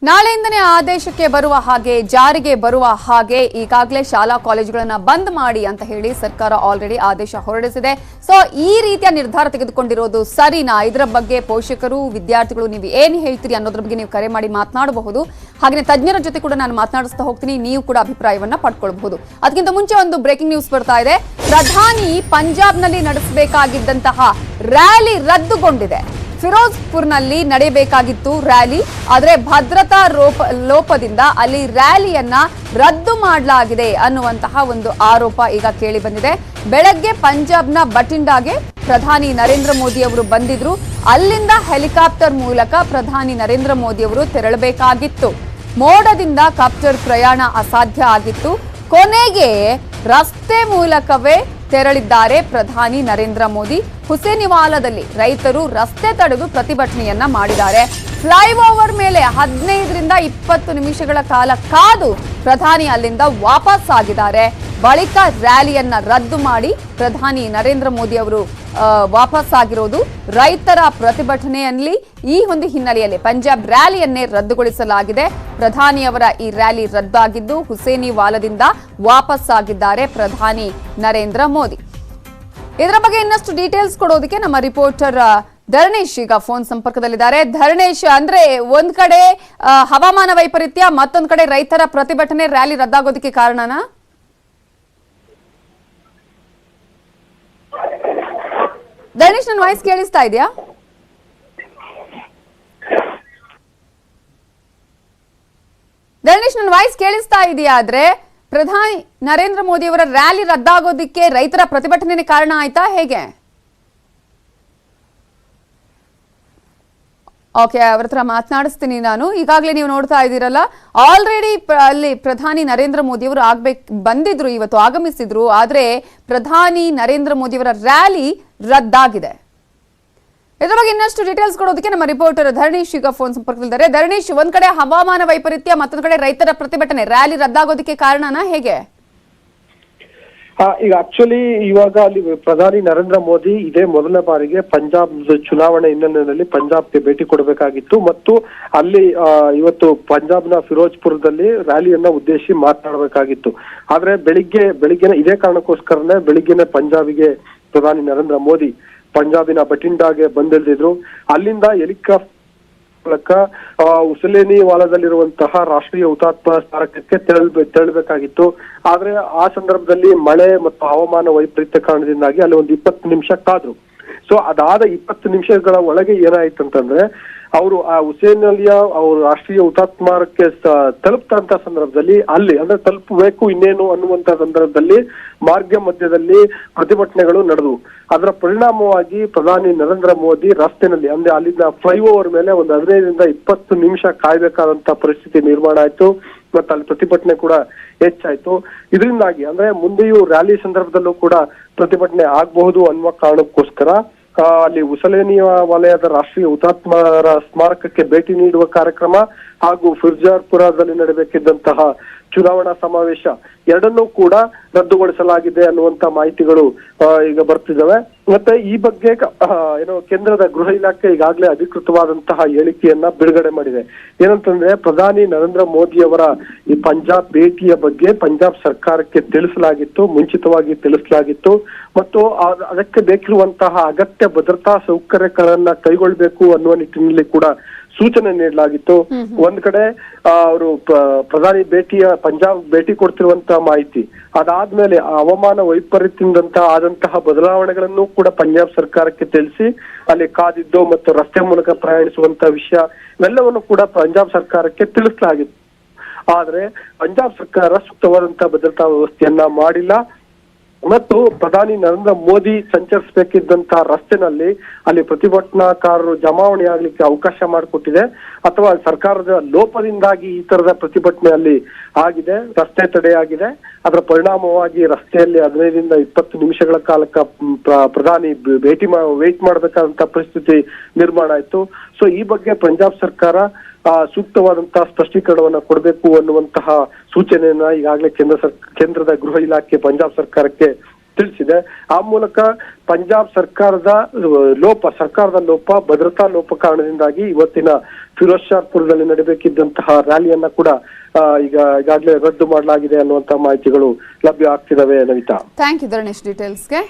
ನಾಳೆಯಿಂದನೇ ಆದೇಶಕ್ಕೆ ಬರುವ ಹಾಗೆ ಜಾರಿಗೆ ಬರುವ ಹಾಗೆ ಈಗಾಗಲೇ ಶಾಲಾ ಕಾಲೇಜುಗಳನ್ನು ಬಂದ್ ಮಾಡಿ ಅಂತ ಹೇಳಿ ಸರ್ಕಾರ ಆಲ್ರೆಡಿ ಆದೇಶ ಹೊರಡಿಸಿದೆ. ಸೊ ಈ ರೀತಿಯ ನಿರ್ಧಾರ ತೆಗೆದುಕೊಂಡಿರೋದು ಸರಿನಾ? ಇದರ ಬಗ್ಗೆ ಪೋಷಕರು ವಿದ್ಯಾರ್ಥಿಗಳು ನೀವು ಏನು ಹೇಳ್ತೀರಿ ಅನ್ನೋದ್ರ ಬಗ್ಗೆ ನೀವು ಕರೆ ಮಾಡಿ ಮಾತನಾಡಬಹುದು. ಹಾಗೆ ತಜ್ಞರ ಜೊತೆ ಕೂಡ ನಾನು ಮಾತನಾಡಿಸ್ತಾ ಹೋಗ್ತೀನಿ, ನೀವು ಕೂಡ ಅಭಿಪ್ರಾಯವನ್ನ ಪಡ್ಕೊಳ್ಬಹುದು. ಅದಕ್ಕಿಂತ ಮುಂಚೆ ಒಂದು ಬ್ರೇಕಿಂಗ್ ನ್ಯೂಸ್ ಬರ್ತಾ ಇದೆ. ಪ್ರಧಾನಿ ಪಂಜಾಬ್ನಲ್ಲಿ ನಡೆಸಬೇಕಾಗಿದ್ದಂತಹ ರ್ಯಾಲಿ ರದ್ದುಗೊಂಡಿದೆ. ಫಿರೋಜ್ಪುರ್ನಲ್ಲಿ ನಡೆಯಬೇಕಾಗಿತ್ತು ರ್ಯಾಲಿ, ಆದರೆ ಭದ್ರತಾ ಲೋಪದಿಂದ ಅಲ್ಲಿ ರ್ಯಾಲಿಯನ್ನ ರದ್ದು ಮಾಡಲಾಗಿದೆ ಅನ್ನುವಂತಹ ಒಂದು ಆರೋಪ ಈಗ ಕೇಳಿ ಬಂದಿದೆ. ಬೆಳಗ್ಗೆ ಪಂಜಾಬ್ನ ಬಟಿಂಡಾಗೆ ಪ್ರಧಾನಿ ನರೇಂದ್ರ ಮೋದಿ ಅವರು ಬಂದಿದ್ರು. ಅಲ್ಲಿಂದ ಹೆಲಿಕಾಪ್ಟರ್ ಮೂಲಕ ಪ್ರಧಾನಿ ನರೇಂದ್ರ ಮೋದಿ ಅವರು ತೆರಳಬೇಕಾಗಿತ್ತು. ಮೋಡದಿಂದ ಕಾಪ್ಟರ್ ಪ್ರಯಾಣ ಅಸಾಧ್ಯ ಆಗಿತ್ತು. ಕೊನೆಗೆ ರಸ್ತೆ ಮೂಲಕವೇ ತೆರಳಿದ್ದಾರೆ ಪ್ರಧಾನಿ ನರೇಂದ್ರ ಮೋದಿ. ಹುಸೇನಿವಾಲದಲ್ಲಿ ರೈತರು ರಸ್ತೆ ತಡೆದು ಪ್ರತಿಭಟನೆಯನ್ನ ಮಾಡಿದ್ದಾರೆ. ಫ್ಲೈಓವರ್ ಮೇಲೆ 15ರಿಂದ 20 ನಿಮಿಷಗಳ ಕಾಲ ಕಾದು ಪ್ರಧಾನಿ ಅಲ್ಲಿಂದ ವಾಪಸ್ ಆಗಿದ್ದಾರೆ. ಬಳಿಕ ರ್ಯಾಲಿಯನ್ನ ರದ್ದು ಮಾಡಿ ಪ್ರಧಾನಿ ನರೇಂದ್ರ ಮೋದಿ ಅವರು ವಾಪಸ್ ಆಗಿರೋದು. ರೈತರ ಪ್ರತಿಭಟನೆಯಲ್ಲಿ ಈ ಒಂದು ಹಿನ್ನೆಲೆಯಲ್ಲಿ ಪಂಜಾಬ್ ರ್ಯಾಲಿಯನ್ನೇ ರದ್ದುಗೊಳಿಸಲಾಗಿದೆ. ಪ್ರಧಾನಿಯವರ ಈ ರ್ಯಾಲಿ ರದ್ದಾಗಿದ್ದು ಹುಸೇನಿವಾಲದಿಂದ ವಾಪಸ್ ಆಗಿದ್ದಾರೆ ಪ್ರಧಾನಿ ನರೇಂದ್ರ ಮೋದಿ. ಇದರ ಬಗ್ಗೆ ಇನ್ನಷ್ಟು ಡೀಟೇಲ್ಸ್ ಕೊಡೋದಕ್ಕೆ ನಮ್ಮ ರಿಪೋರ್ಟರ್ ಧರಣೇಶ್ ಈಗ ಫೋನ್ ಸಂಪರ್ಕದಲ್ಲಿದ್ದಾರೆ. ಧರಣೇಶ್, ಅಂದ್ರೆ ಒಂದ್ ಕಡೆ ಹವಾಮಾನ ವೈಪರೀತ್ಯ, ಮತ್ತೊಂದ್ ಕಡೆ ರೈತರ ಪ್ರತಿಭಟನೆ, ರ್ಯಾಲಿ ರದ್ದಾಗೋದಕ್ಕೆ ಕಾರಣನಾ? ಧರಣೇಶ್, ನನ್ನ ವಾಯ್ಸ್ ಕೇಳಿಸ್ತಾ ಇದೆಯಾ? ಧರಣೇಶ್, ನನ್ನ ವಾಯ್ಸ್ ಕೇಳಿಸ್ತಾ ಇದೆಯಾ? ಆದ್ರೆ ಪ್ರಧಾನಿ ನರೇಂದ್ರ ಮೋದಿ ಅವರ ರ್ಯಾಲಿ ರದ್ದಾಗೋದಕ್ಕೆ ರೈತರ ಪ್ರತಿಭಟನೆ ಕಾರಣ ಆಯ್ತಾ, ಹೇಗೆ? ಓಕೆ, ಅವ್ರ ಹತ್ರ ಮಾತನಾಡಿಸ್ತೀನಿ ನಾನು. ಈಗಾಗಲೇ ನೀವು ನೋಡ್ತಾ ಇದ್ದೀರಲ್ಲ, ಆಲ್ರೆಡಿ ಅಲ್ಲಿ ಪ್ರಧಾನಿ ನರೇಂದ್ರ ಮೋದಿ ಅವರು ಬಂದಿದ್ರು, ಇವತ್ತು ಆಗಮಿಸಿದ್ರು. ಆದ್ರೆ ಪ್ರಧಾನಿ ನರೇಂದ್ರ ಮೋದಿ ಅವರ ರ್ಯಾಲಿ ರದ್ದಾಗಿದೆ. ಇದರ ಬಗ್ಗೆ ಇನ್ನಷ್ಟು ಡೀಟೇಲ್ಸ್ ಕೊಡೋದಕ್ಕೆ ನಮ್ಮ ರಿಪೋರ್ಟರ್ ಧರಣೇಶ್ ಈಗ ಫೋನ್ ಸಂಪರ್ಕದಲ್ಲಿದ್ದಾರೆ. ಧರಣೇಶ್, ಒಂದ್ ಕಡೆ ಹವಾಮಾನ ವೈಪರೀತ್ಯ, ಮತ್ತೊಂದ್ ಕಡೆ ರೈತರ ಪ್ರತಿಭಟನೆ, ರ್ಯಾಲಿ ರದ್ದಾಗೋದಕ್ಕೆ ಕಾರಣನಾ, ಹೇಗೆ? ಈಗ ಆಕ್ಚುಲಿ ಇವಾಗ ಅಲ್ಲಿ ಪ್ರಧಾನಿ ನರೇಂದ್ರ ಮೋದಿ ಇದೇ ಮೊದಲ ಬಾರಿಗೆ ಪಂಜಾಬ್ ಚುನಾವಣೆ ಹಿನ್ನೆಲೆಯಲ್ಲಿ ಪಂಜಾಬ್ಗೆ ಭೇಟಿ ಕೊಡಬೇಕಾಗಿತ್ತು ಮತ್ತು ಅಲ್ಲಿ ಇವತ್ತು ಪಂಜಾಬ್ನ ಫಿರೋಜ್ಪುರದಲ್ಲಿ ರ್ಯಾಲಿಯನ್ನ ಉದ್ದೇಶಿಸಿ ಮಾತನಾಡಬೇಕಾಗಿತ್ತು. ಆದ್ರೆ ಬೆಳಿಗ್ಗೆನೆ ಇದೇ ಕಾರಣಕ್ಕೋಸ್ಕರನೇ ಬೆಳಿಗ್ಗೆನೆ ಪಂಜಾಬಿಗೆ ಪ್ರಧಾನಿ ನರೇಂದ್ರ ಮೋದಿ ಪಂಜಾಬಿನ ಬಟಿಂಡಾಗೆ ಬಂದಿಳಿದಿದ್ರು. ಅಲ್ಲಿಂದ ಹೆಲಿಕಾಪ್ಟರ್ ಮೂಲಕ ಹುಸೇನಿವಾಲದಲ್ಲಿರುವಂತಹ ರಾಷ್ಟ್ರೀಯ ಹುತಾತ್ಮ ಸ್ಮಾರಕಕ್ಕೆ ತೆರಳಬೇಕಾಗಿತ್ತು. ಆದ್ರೆ ಆ ಸಂದರ್ಭದಲ್ಲಿ ಮಳೆ ಮತ್ತು ಹವಾಮಾನ ವೈಪರೀತ್ಯ ಕಾರಣದಿಂದಾಗಿ ಅಲ್ಲಿ ಒಂದು 20 ನಿಮಿಷ ಕಾದ್ರು. ಸೊ ಅದಾದ 20 ನಿಮಿಷಗಳ ಒಳಗೆ ಏನಾಯ್ತು ಅಂತಂದ್ರೆ, ಅವರು ಆ ಹುಸೇನಿಯ ಅವರು ರಾಷ್ಟ್ರೀಯ ಹುತಾತ್ಮಕ್ಕೆ ತಲುಪ್ತಂತ ಸಂದರ್ಭದಲ್ಲಿ ಅಲ್ಲಿ ಅಂದ್ರೆ ತಲುಪಬೇಕು ಇನ್ನೇನು ಅನ್ನುವಂತ ಸಂದರ್ಭದಲ್ಲಿ ಮಾರ್ಗ ಮಧ್ಯದಲ್ಲಿ ಪ್ರತಿಭಟನೆಗಳು ನಡೆದವು. ಅದರ ಪರಿಣಾಮವಾಗಿ ಪ್ರಧಾನಿ ನರೇಂದ್ರ ಮೋದಿ ರಸ್ತೆನಲ್ಲಿ ಅಂದ್ರೆ ಅಲ್ಲಿಂದ ಫ್ಲೈಓವರ್ ಮೇಲೆ ಒಂದು 15ರಿಂದ 20 ನಿಮಿಷ ಕಾಯ್ಬೇಕಾದಂತ ಪರಿಸ್ಥಿತಿ ನಿರ್ಮಾಣ ಆಯ್ತು. ಮತ್ತೆ ಅಲ್ಲಿ ಪ್ರತಿಭಟನೆ ಕೂಡ ಹೆಚ್ಚಾಯ್ತು. ಇದರಿಂದಾಗಿ ಅಂದ್ರೆ ಮುಂದೆಯೂ ರ್ಯಾಲಿ ಸಂದರ್ಭದಲ್ಲೂ ಕೂಡ ಪ್ರತಿಭಟನೆ ಆಗಬಹುದು ಅನ್ನುವ ಕಾರಣಕ್ಕೋಸ್ಕರ ಅಲ್ಲಿ ಹುಸೇನಿವಾಲದ ರಾಷ್ಟ್ರೀಯ ಹುತಾತ್ಮರ ಸ್ಮಾರಕಕ್ಕೆ ಭೇಟಿ ನೀಡುವ ಕಾರ್ಯಕ್ರಮ ಹಾಗೂ ಫಿರೋಜ್ಪುರದಲ್ಲಿ ನಡೆಯಬೇಕಿದ್ದಂತಹ ಚುನಾವಣಾ ಸಮಾವೇಶ ಎರಡನ್ನೂ ಕೂಡ ರದ್ದುಗೊಳಿಸಲಾಗಿದೆ ಅನ್ನುವಂತ ಮಾಹಿತಿಗಳು ಈಗ ಬರ್ತಿದ್ದಾವೆ. ಮತ್ತೆ ಈ ಬಗ್ಗೆ ಕೇಂದ್ರದ ಗೃಹ ಇಲಾಖೆ ಈಗಾಗಲೇ ಅಧಿಕೃತವಾದಂತಹ ಹೇಳಿಕೆಯನ್ನ ಬಿಡುಗಡೆ ಮಾಡಿದೆ. ಏನಂತಂದ್ರೆ, ಪ್ರಧಾನಿ ನರೇಂದ್ರ ಮೋದಿ ಅವರ ಈ ಪಂಜಾಬ್ ಭೇಟಿಯ ಬಗ್ಗೆ ಪಂಜಾಬ್ ಸರ್ಕಾರಕ್ಕೆ ಮುಂಚಿತವಾಗಿ ತಿಳಿಸಲಾಗಿತ್ತು ಮತ್ತು ಅದಕ್ಕೆ ಬೇಕಿರುವಂತಹ ಅಗತ್ಯ ಭದ್ರತಾ ಸೌಕರ್ಯಗಳನ್ನ ಕೈಗೊಳ್ಳಬೇಕು ಅನ್ನುವ ನಿಟ್ಟಿನಲ್ಲಿ ಕೂಡ ಸೂಚನೆ ನೀಡಲಾಗಿತ್ತು. ಒಂದ್ ಕಡೆ ಅವರು ಪ್ರಧಾನಿ ಪಂಜಾಬ್ ಭೇಟಿ ಕೊಡ್ತಿರುವಂತಹ ಮಾಹಿತಿ, ಅದಾದ್ಮೇಲೆ ಹವಾಮಾನ ವೈಪರೀತ್ಯದಿಂದ ಆದಂತಹ ಬದಲಾವಣೆಗಳನ್ನು ಕೂಡ ಪಂಜಾಬ್ ಸರ್ಕಾರಕ್ಕೆ ತಿಳಿಸಿ ಅಲ್ಲಿ ಕಾದಿದ್ದು ಮತ್ತು ರಸ್ತೆ ಮೂಲಕ ಪ್ರಯಾಣಿಸುವಂತ ವಿಷಯ ಇವೆಲ್ಲವನ್ನು ಕೂಡ ಪಂಜಾಬ್ ಸರ್ಕಾರಕ್ಕೆ ತಿಳಿಸಲಾಗಿತ್ತು. ಆದ್ರೆ ಪಂಜಾಬ್ ಸರ್ಕಾರ ಸೂಕ್ತವಾದಂತಹ ಭದ್ರತಾ ವ್ಯವಸ್ಥೆಯನ್ನ ಮಾಡಿಲ್ಲ ಮತ್ತು ಪ್ರಧಾನಿ ನರೇಂದ್ರ ಮೋದಿ ಸಂಚರಿಸಬೇಕಿದ್ದಂತಹ ರಸ್ತೆನಲ್ಲಿ ಅಲ್ಲಿ ಪ್ರತಿಭಟನಾಕಾರರು ಜಮಾವಣೆ ಆಗ್ಲಿಕ್ಕೆ ಅವಕಾಶ ಮಾಡಿಕೊಟ್ಟಿದೆ ಅಥವಾ ಸರ್ಕಾರದ ಲೋಪದಿಂದಾಗಿ ಈ ತರದ ಪ್ರತಿಭಟನೆ ಅಲ್ಲಿ ಆಗಿದೆ, ರಸ್ತೆ ತಡೆಯಾಗಿದೆ. ಅದರ ಪರಿಣಾಮವಾಗಿ ರಸ್ತೆಯಲ್ಲಿ 15ರಿಂದ 20 ನಿಮಿಷಗಳ ಕಾಲಕ್ಕೆ ಪ್ರಧಾನಿ ವೇಟ್ ಮಾಡಬೇಕಾದಂತಹ ಪರಿಸ್ಥಿತಿ ನಿರ್ಮಾಣ ಆಯ್ತು. ಸೊ ಈ ಬಗ್ಗೆ ಪಂಜಾಬ್ ಸರ್ಕಾರ ಸೂಕ್ತವಾದಂತಹ ಸ್ಪಷ್ಟೀಕರಣವನ್ನ ಕೊಡಬೇಕು ಅನ್ನುವಂತಹ ಸೂಚನೆಯನ್ನ ಈಗಾಗಲೇ ಕೇಂದ್ರದ ಗೃಹ ಇಲಾಖೆ ಪಂಜಾಬ್ ಸರ್ಕಾರಕ್ಕೆ ತಿಳಿಸಿದೆ. ಆ ಮೂಲಕ ಪಂಜಾಬ್ ಸರ್ಕಾರದ ಲೋಪ, ಭದ್ರತಾ ಲೋಪ ಕಾರಣದಿಂದಾಗಿ ಇವತ್ತಿನ ಫಿರೋಜ್ಶಾಪುರದಲ್ಲಿ ನಡೆಯಬೇಕಿದ್ದಂತಹ ರ್ಯಾಲಿಯನ್ನ ಕೂಡ ಈಗಾಗಲೇ ರದ್ದು ಮಾಡಲಾಗಿದೆ ಅನ್ನುವಂತ ಮಾಹಿತಿಗಳು ಲಭ್ಯ ಆಗ್ತಿದಾವೆ ನವಿತಾ. Thank you Dharanesh ಡೀಟೇಲ್ಸ್ಗೆ.